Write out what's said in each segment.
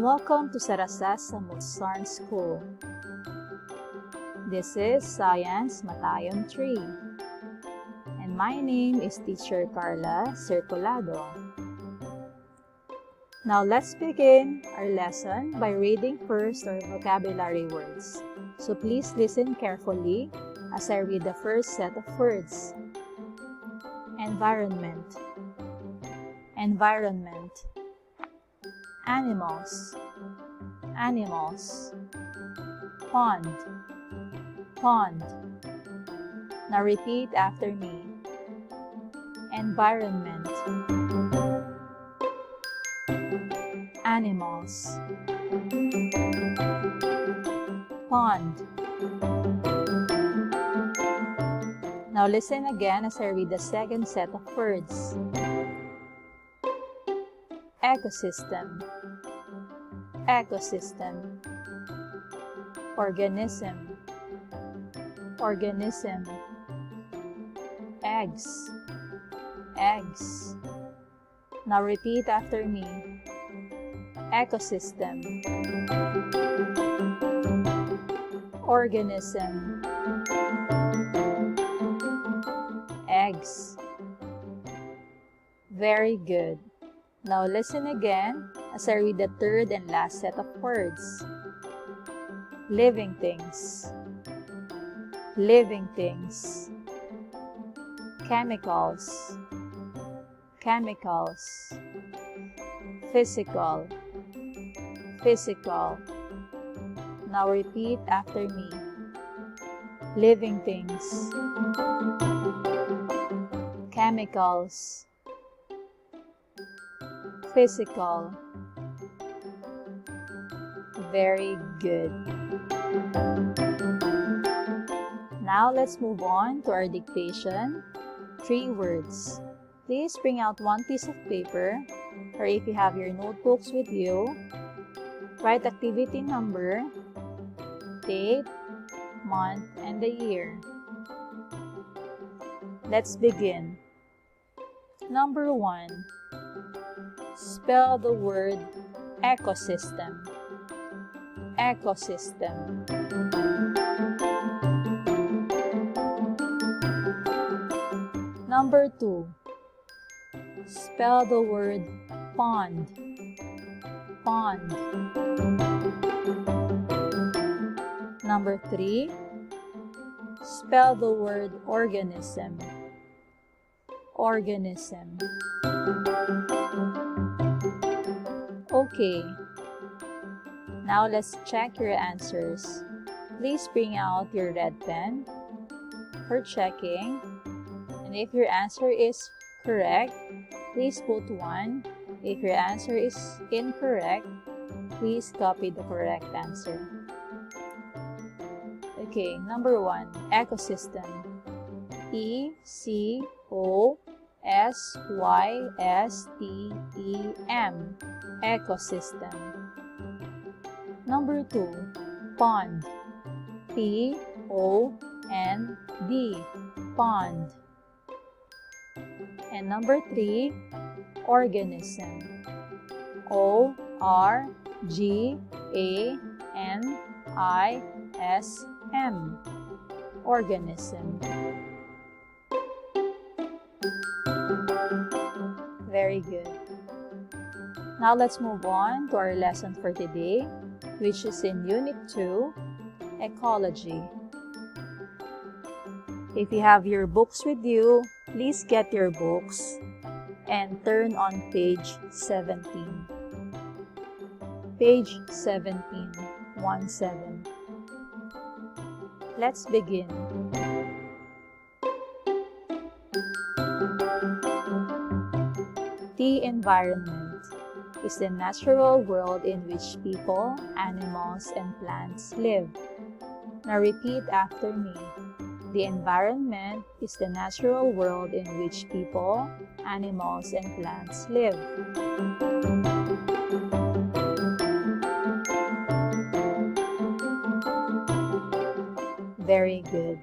Welcome to Sarasas Samulsan School. This is Science Matayong 3. And my name is Teacher Carla Circulado. Now let's begin our lesson by reading first our vocabulary words. So please listen carefully as I read the first set of words. Environment. Environment. Animals. Animals. Pond. Pond. Now repeat after me. Environment. Animals. Pond. Now listen again as I read the second set of words. Ecosystem. Ecosystem. Organism. Organism. Eggs. Eggs. Now repeat after me. Ecosystem. Organism. Eggs. Very good. Now listen again as I read the third and last set of words. Living things. Living things. Chemicals. Chemicals. Physical. Physical. Now repeat after me. Living things. Chemicals. Physical. Very good. Now let's move on to our dictation. 3 words. Please bring out one piece of paper, or if you have your notebooks with you, write activity number, date, month, and the year. Let's begin. Number 1. Spell the word ecosystem. Ecosystem. Number 2. Spell the word pond. Pond. Number 3. Spell the word organism. Organism. Okay. Now let's check your answers. Please bring out your red pen for checking. And if your answer is correct, please put 1. If your answer is incorrect, please copy the correct answer. Okay, number 1, ecosystem. E-C-O-S-Y-S-T-E-M. Ecosystem. Number 2, pond. P-O-N-D. Pond. And number 3, organism. O-R-G-A-N-I-S-M. Organism. Very good. Now let's move on to our lesson for today, which is in Unit 2, Ecology. If you have your books with you, please get your books and turn on page 17. Page 17, 17. Let's begin. The environment is the natural world in which people, animals, and plants live. Now repeat after me. The environment is the natural world in which people, animals, and plants live. Very good.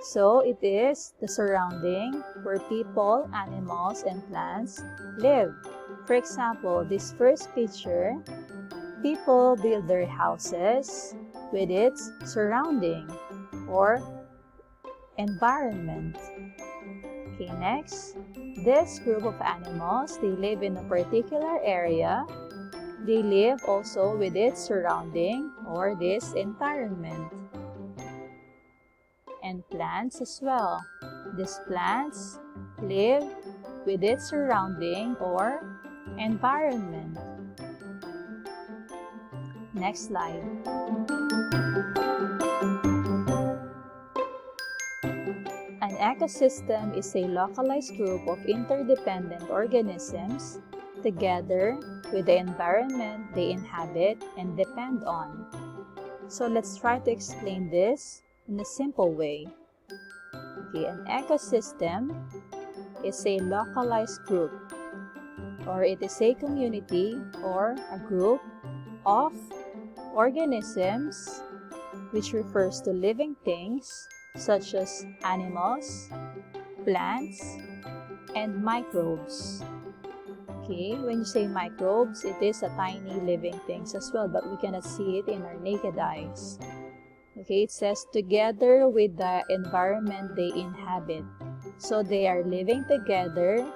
So it is the surrounding where people, animals, and plants live. For example, this first picture people build their houses with its surrounding or environment. Okay, next, this group of animals, they live in a particular area. They live also with its surrounding or this environment. And plants as well. These plants live with its surrounding or environment. Next slide. An ecosystem is a localized group of interdependent organisms together with the environment they inhabit and depend on. So let's try to explain this in a simple way. Okay, an ecosystem is a localized group, or it is a community or a group of organisms which refers to living things such as animals, plants, and microbes. Okay, when you say microbes, it is a tiny living things as well, but we cannot see it in our naked eyes. Okay, it says together with the environment they inhabit. So they are living together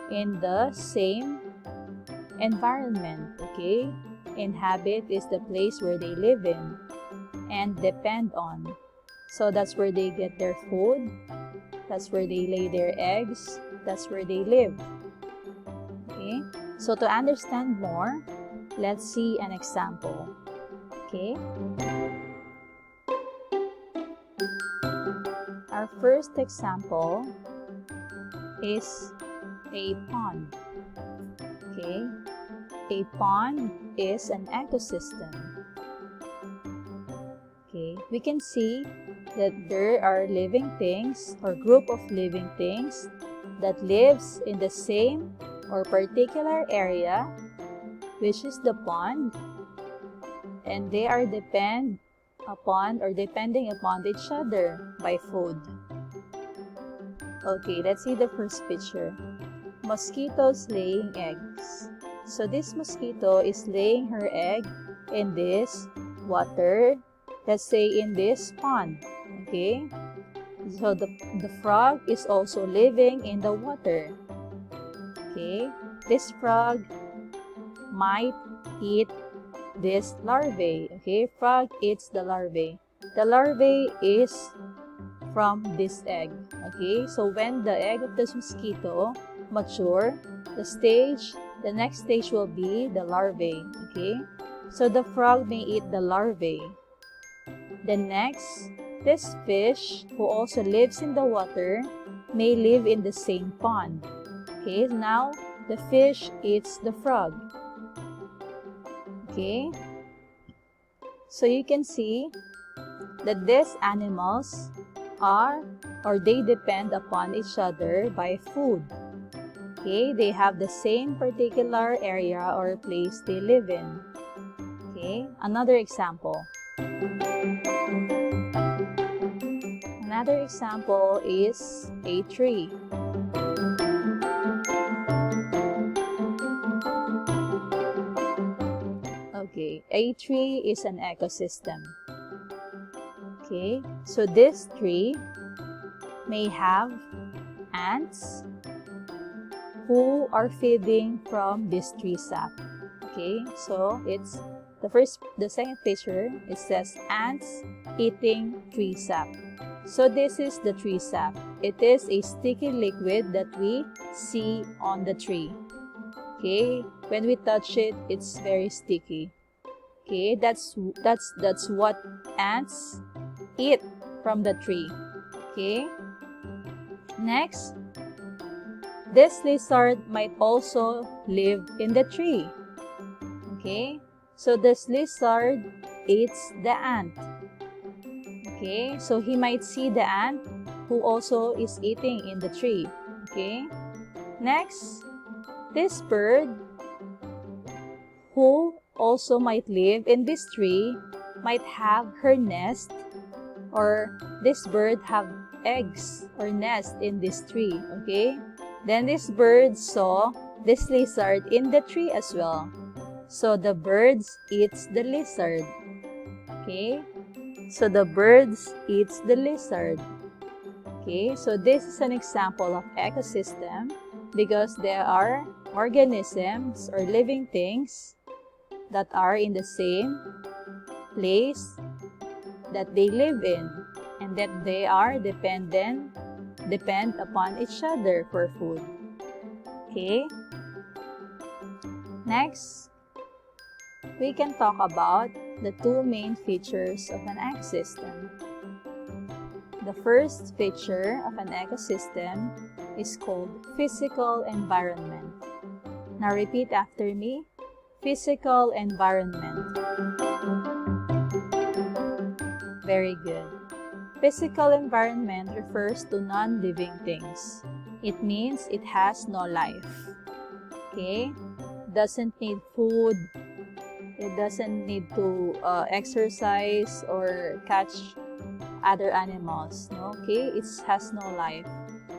in the same environment. Okay, inhabit is the place where they live in and depend on. So that's where they get their food, that's where they lay their eggs, that's where they live. Okay, so to understand more, let's see an example. Okay, our first example is a pond. Okay, a pond is an ecosystem. Okay, we can see that there are living things or group of living things that lives in the same or particular area, which is the pond, and they are depending upon each other by food. Okay, let's see the first picture. Mosquitoes laying eggs. So this mosquito is laying her egg in this water, let's say in this pond. Okay, so the frog is also living in the water. Okay, this frog might eat this larvae. Okay, frog eats the larvae. The larvae is from this egg. Okay, so when the egg of this mosquito mature, the next stage will be the larvae. Okay, so the frog may eat the larvae. Then next, this fish who also lives in the water may live in the same pond. Okay, now the fish eats the frog. Okay, so you can see that these animals they depend upon each other by food. Okay, they have the same particular area or place they live in. Okay, another example. Another example is a tree. Okay, a tree is an ecosystem. Okay, so this tree may have ants who are feeding from this tree sap. Okay, so it's the second picture, it says ants eating tree sap. So this is the tree sap. It is a sticky liquid that we see on the tree. Okay, when we touch it, it's very sticky. Okay, that's what ants eat from the tree. Okay, next, this lizard might also live in the tree. Okay, so this lizard eats the ant. Okay, so he might see the ant who also is eating in the tree. Okay, next, this bird who also might live in this tree might have her nest, or this bird have eggs or nest in this tree. Okay, then this bird saw this lizard in the tree as well. So the birds eats the lizard. Okay? So the birds eats the lizard. Okay? So this is an example of ecosystem because there are organisms or living things that are in the same place that they live in and that they are depend upon each other for food. Okay? Next, we can talk about the two main features of an ecosystem. The first feature of an ecosystem is called physical environment. Now repeat after me. Physical environment. Very good. Physical environment refers to non-living things. It means it has no life. Okay? Doesn't need food. It doesn't need to exercise or catch other animals. No? Okay? It has no life.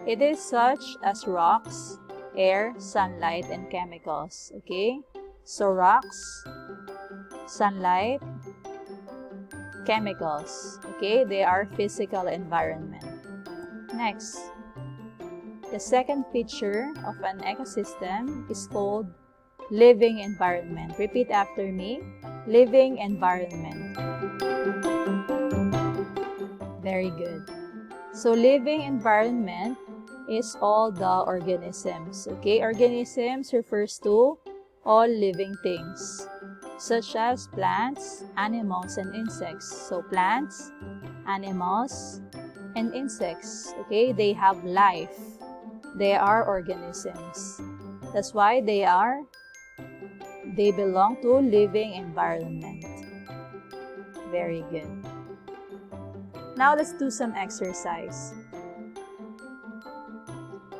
It is such as rocks, air, sunlight, and chemicals. Okay? So rocks, sunlight, chemicals. Okay? They are physical environment. Next, the second feature of an ecosystem is called living environment. Repeat after me. Living environment. Very good. So living environment is all the organisms. Okay? Organisms refers to all living things, such as plants, animals, and insects. So plants, animals, and insects. Okay? They have life. They are organisms. That's why they belong to living environment. Very good. Now let's do some exercise.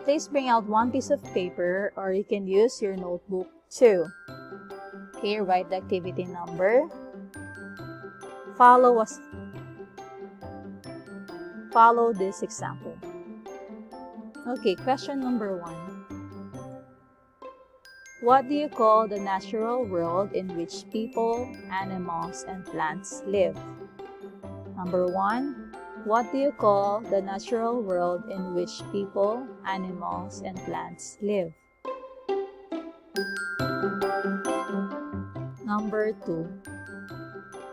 Please bring out one piece of paper or you can use your notebook too. Okay, write the activity number. Follow this example. Okay, question number 1. What do you call the natural world in which people, animals, and plants live? Number 1. What do you call the natural world in which people, animals, and plants live? Number 2.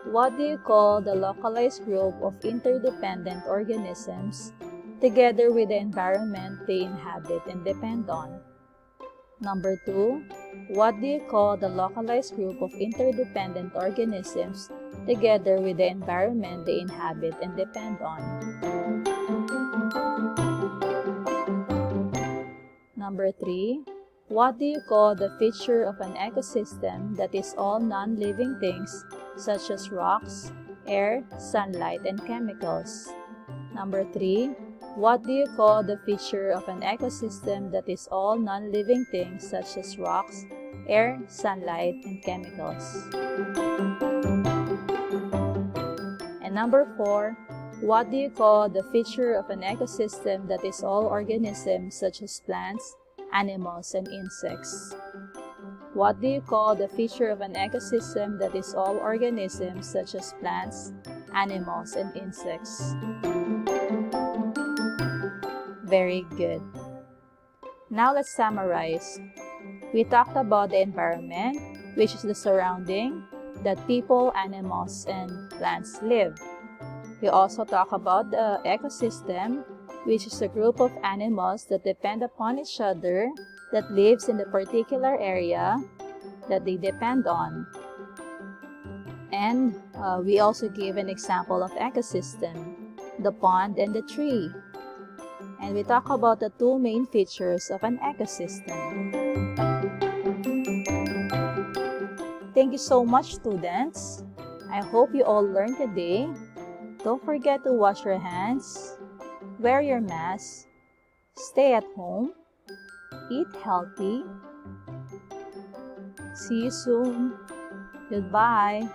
What do you call the localized group of interdependent organisms together with the environment they inhabit and depend on? Number 2. What do you call the localized group of interdependent organisms together with the environment they inhabit and depend on? Number 3. What do you call the feature of an ecosystem that is all non-living things such as rocks, air, sunlight, and chemicals? Number 3. What do you call the feature of an ecosystem that is all non-living things such as rocks, air, sunlight, and chemicals? And number 4, what do you call the feature of an ecosystem that is all organisms such as plants, animals, and insects? What do you call the feature of an ecosystem that is all organisms such as plants, animals, and insects? Very good. Now let's summarize. We talked about the environment, which is the surrounding that people, animals, and plants live. We also talk about the ecosystem, which is a group of animals that depend upon each other that lives in the particular area that they depend on. And we also gave an example of ecosystem, the pond and the tree. And we talk about the two main features of an ecosystem. Thank you so much, students. I hope you all learned today. Don't forget to wash your hands, wear your mask, stay at home, eat healthy. See you soon. Goodbye.